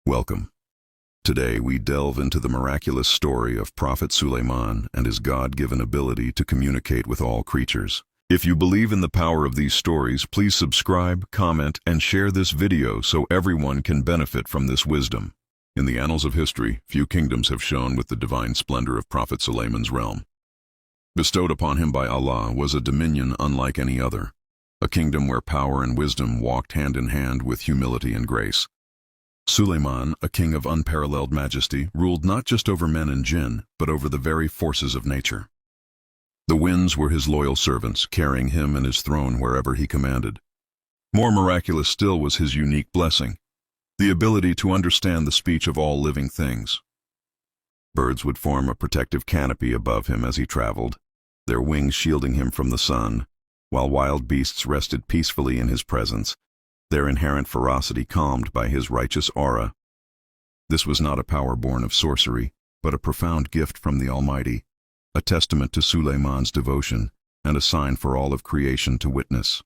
Welcome. Today we delve into the miraculous story of Prophet Suleiman and his God-given ability to communicate with all creatures. If you believe in the power of these stories, please subscribe, comment, and share this video so everyone can benefit from this wisdom. In the annals of history, few kingdoms have shone with the divine splendor of Prophet Suleiman's realm. Bestowed upon him by Allah was a dominion unlike any other, a kingdom where power and wisdom walked hand in hand with humility and grace. Suleiman, a king of unparalleled majesty, ruled not just over men and jinn, but over the very forces of nature. The winds were his loyal servants, carrying him and his throne wherever he commanded. More miraculous still was his unique blessing, the ability to understand the speech of all living things. Birds would form a protective canopy above him as he traveled, their wings shielding him from the sun, while wild beasts rested peacefully in his presence, their inherent ferocity calmed by his righteous aura. This was not a power born of sorcery, but a profound gift from the Almighty, a testament to Suleiman's devotion and a sign for all of creation to witness.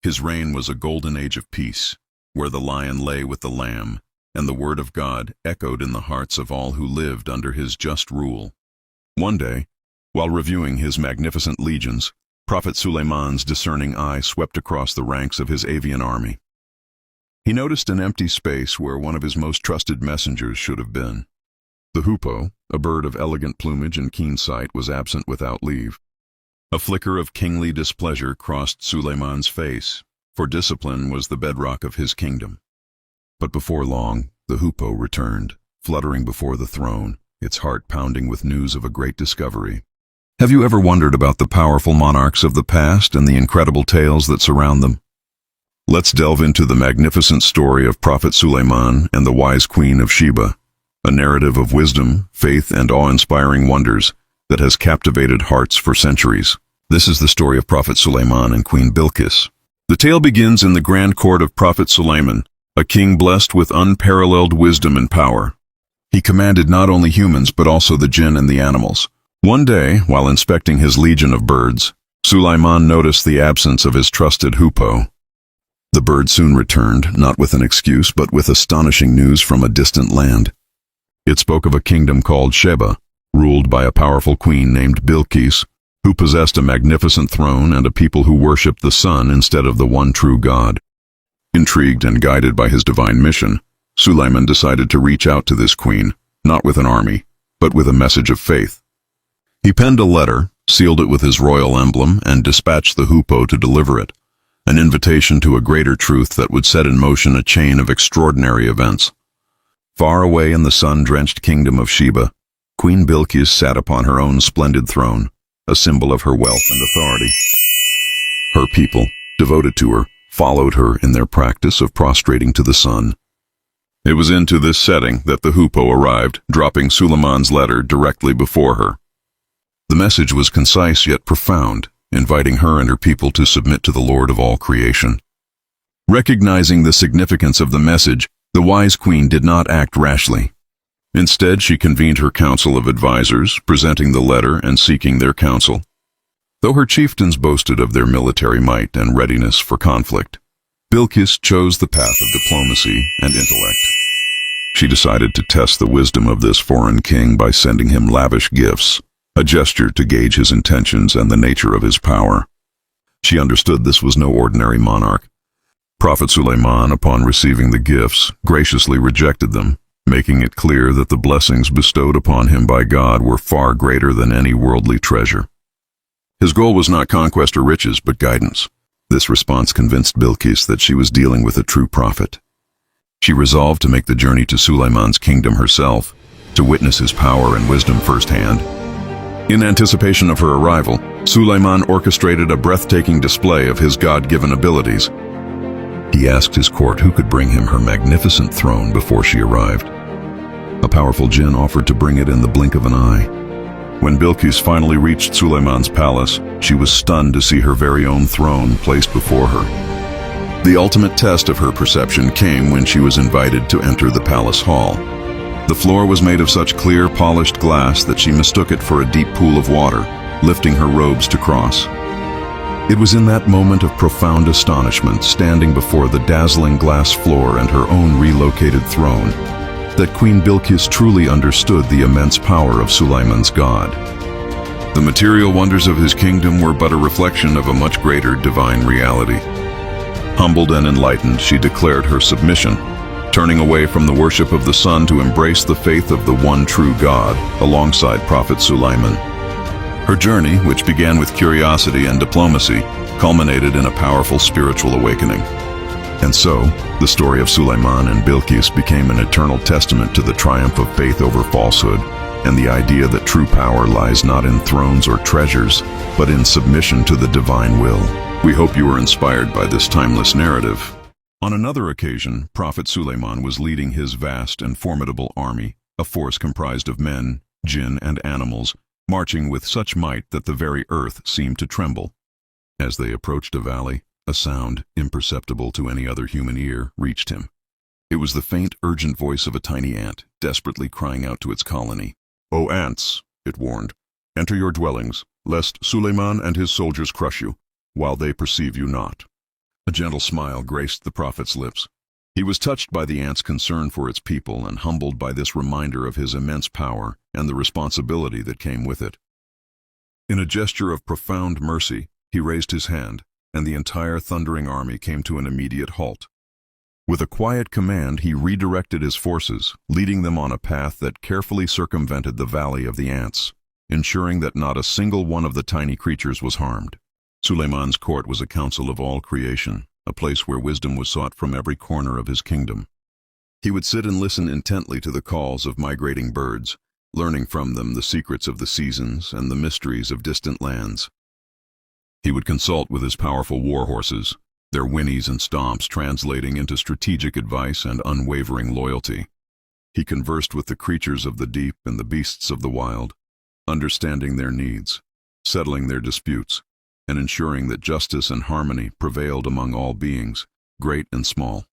His reign was a golden age of peace, where the lion lay with the lamb, and the word of God echoed in the hearts of all who lived under his just rule. One day, while reviewing his magnificent legions, Prophet Suleiman's discerning eye swept across the ranks of his avian army. He noticed an empty space where one of his most trusted messengers should have been. The hoopoe, a bird of elegant plumage and keen sight, was absent without leave. A flicker of kingly displeasure crossed Suleiman's face, for discipline was the bedrock of his kingdom. But before long, the hoopoe returned, fluttering before the throne, its heart pounding with news of a great discovery. Have you ever wondered about the powerful monarchs of the past and the incredible tales that surround them? Let's delve into the magnificent story of Prophet Suleiman and the wise Queen of Sheba, a narrative of wisdom, faith, and awe-inspiring wonders that has captivated hearts for centuries. This is the story of Prophet Suleiman and Queen Bilqis. The tale begins in the grand court of Prophet Suleiman, a king blessed with unparalleled wisdom and power. He commanded not only humans but also the jinn and the animals. One day, while inspecting his legion of birds, Suleiman noticed the absence of his trusted hoopoe. The bird soon returned, not with an excuse, but with astonishing news from a distant land. It spoke of a kingdom called Sheba, ruled by a powerful queen named Bilqis, who possessed a magnificent throne and a people who worshipped the sun instead of the one true God. Intrigued and guided by his divine mission, Suleiman decided to reach out to this queen, not with an army, but with a message of faith. He penned a letter, sealed it with his royal emblem, and dispatched the hoopoe to deliver it, an invitation to a greater truth that would set in motion a chain of extraordinary events. Far away in the sun-drenched kingdom of Sheba, Queen Bilqis sat upon her own splendid throne, a symbol of her wealth and authority. Her people, devoted to her, followed her in their practice of prostrating to the sun. It was into this setting that the hoopoe arrived, dropping Suleiman's letter directly before her. The message was concise yet profound, inviting her and her people to submit to the Lord of all creation. Recognizing the significance of the message, the wise queen did not act rashly. Instead, she convened her council of advisors, presenting the letter and seeking their counsel. Though her chieftains boasted of their military might and readiness for conflict, Bilqis chose the path of diplomacy and intellect. She decided to test the wisdom of this foreign king by sending him lavish gifts, a gesture to gauge his intentions and the nature of his power. She understood this was no ordinary monarch. Prophet Suleiman, upon receiving the gifts, graciously rejected them, making it clear that the blessings bestowed upon him by God were far greater than any worldly treasure. His goal was not conquest or riches, but guidance. This response convinced Bilqis that she was dealing with a true prophet. She resolved to make the journey to Suleiman's kingdom herself, to witness his power and wisdom firsthand. In anticipation of her arrival, Suleiman orchestrated a breathtaking display of his God-given abilities. He asked his court who could bring him her magnificent throne before she arrived. A powerful jinn offered to bring it in the blink of an eye. When Bilqis finally reached Suleiman's palace, she was stunned to see her very own throne placed before her. The ultimate test of her perception came when she was invited to enter the palace hall. The floor was made of such clear, polished glass that she mistook it for a deep pool of water, lifting her robes to cross. It was in that moment of profound astonishment, standing before the dazzling glass floor and her own relocated throne, that Queen Bilqis truly understood the immense power of Suleiman's God. The material wonders of his kingdom were but a reflection of a much greater divine reality. Humbled and enlightened, she declared her submission, turning away from the worship of the sun to embrace the faith of the one true God, alongside Prophet Suleiman. Her journey, which began with curiosity and diplomacy, culminated in a powerful spiritual awakening. And so, the story of Suleiman and Bilqis became an eternal testament to the triumph of faith over falsehood, and the idea that true power lies not in thrones or treasures, but in submission to the divine will. We hope you were inspired by this timeless narrative. On another occasion, Prophet Suleiman was leading his vast and formidable army, a force comprised of men, jinn, and animals, marching with such might that the very earth seemed to tremble. As they approached a valley, a sound, imperceptible to any other human ear, reached him. It was the faint, urgent voice of a tiny ant, desperately crying out to its colony. "O ants," it warned, "enter your dwellings, lest Suleiman and his soldiers crush you, while they perceive you not." A gentle smile graced the prophet's lips. He was touched by the ant's concern for its people and humbled by this reminder of his immense power and the responsibility that came with it. In a gesture of profound mercy, he raised his hand, and the entire thundering army came to an immediate halt. With a quiet command, he redirected his forces, leading them on a path that carefully circumvented the valley of the ants, ensuring that not a single one of the tiny creatures was harmed. Suleiman's court was a council of all creation, a place where wisdom was sought from every corner of his kingdom. He would sit and listen intently to the calls of migrating birds, learning from them the secrets of the seasons and the mysteries of distant lands. He would consult with his powerful war horses, their whinnies and stomps translating into strategic advice and unwavering loyalty. He conversed with the creatures of the deep and the beasts of the wild, understanding their needs, settling their disputes, and ensuring that justice and harmony prevailed among all beings, great and small.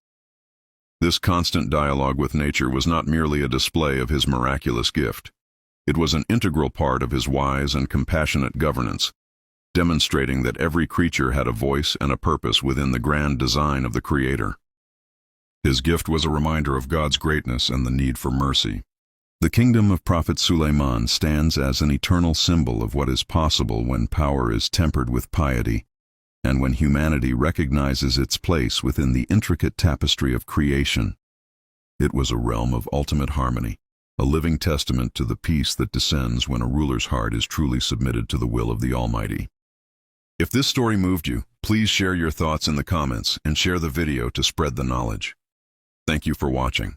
This constant dialogue with nature was not merely a display of his miraculous gift. It was an integral part of his wise and compassionate governance, demonstrating that every creature had a voice and a purpose within the grand design of the Creator. His gift was a reminder of God's greatness and the need for mercy. The kingdom of Prophet Suleiman stands as an eternal symbol of what is possible when power is tempered with piety, and when humanity recognizes its place within the intricate tapestry of creation. It was a realm of ultimate harmony, a living testament to the peace that descends when a ruler's heart is truly submitted to the will of the Almighty. If this story moved you, please share your thoughts in the comments and share the video to spread the knowledge. Thank you for watching.